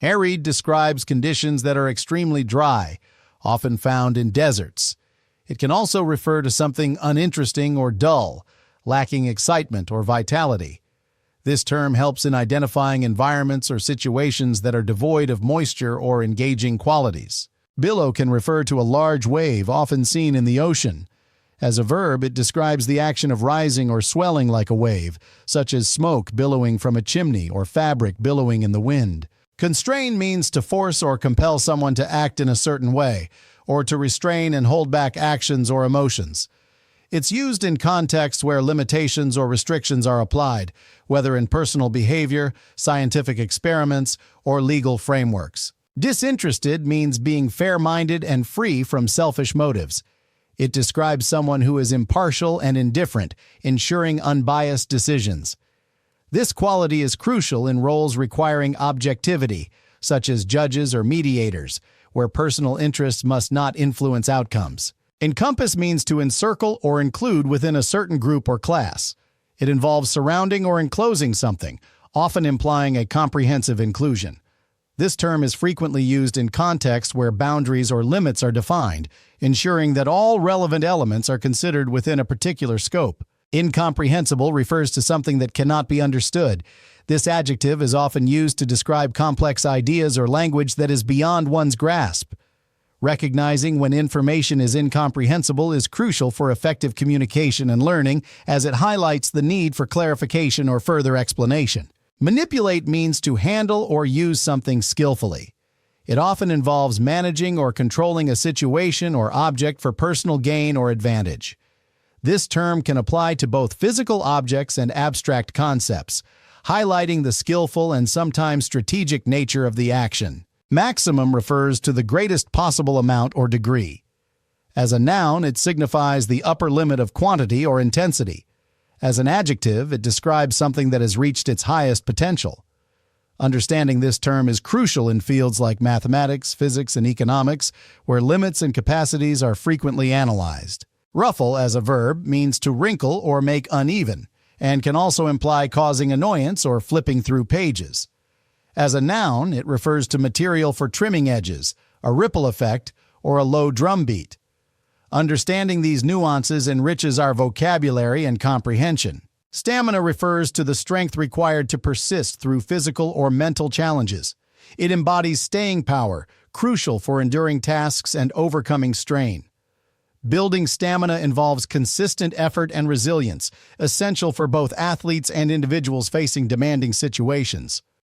Arid describes conditions that are extremely dry, often found in deserts. It can also refer to something uninteresting or dull, lacking excitement or vitality. This term helps in identifying environments or situations that are devoid of moisture or engaging qualities. Billow can refer to a large wave often seen in the ocean. As a verb, it describes the action of rising or swelling like a wave, such as smoke billowing from a chimney or fabric billowing in the wind. Constrain means to force or compel someone to act in a certain way, or to restrain and hold back actions or emotions. It's used in contexts where limitations or restrictions are applied, whether in personal behavior, scientific experiments, or legal frameworks. Disinterested means being fair-minded and free from selfish motives. It describes someone who is impartial and indifferent, ensuring unbiased decisions. This quality is crucial in roles requiring objectivity, such as judges or mediators, where personal interests must not influence outcomes. Encompass means to encircle or include within a certain group or class. It involves surrounding or enclosing something, often implying a comprehensive inclusion. This term is frequently used in contexts where boundaries or limits are defined, ensuring that all relevant elements are considered within a particular scope. Incomprehensible refers to something that cannot be understood. This adjective is often used to describe complex ideas or language that is beyond one's grasp. Recognizing when information is incomprehensible is crucial for effective communication and learning, as it highlights the need for clarification or further explanation. Manipulate means to handle or use something skillfully. It often involves managing or controlling a situation or object for personal gain or advantage. This term can apply to both physical objects and abstract concepts, highlighting the skillful and sometimes strategic nature of the action. Maximum refers to the greatest possible amount or degree. As a noun, it signifies the upper limit of quantity or intensity. As an adjective, it describes something that has reached its highest potential. Understanding this term is crucial in fields like mathematics, physics, and economics, where limits and capacities are frequently analyzed. Ruffle, as a verb, means to wrinkle or make uneven, and can also imply causing annoyance or flipping through pages. As a noun, it refers to material for trimming edges, a ripple effect, or a low drum beat. Understanding these nuances enriches our vocabulary and comprehension. Stamina refers to the strength required to persist through physical or mental challenges. It embodies staying power, crucial for enduring tasks and overcoming strain. Building stamina involves consistent effort and resilience, essential for both athletes and individuals facing demanding situations.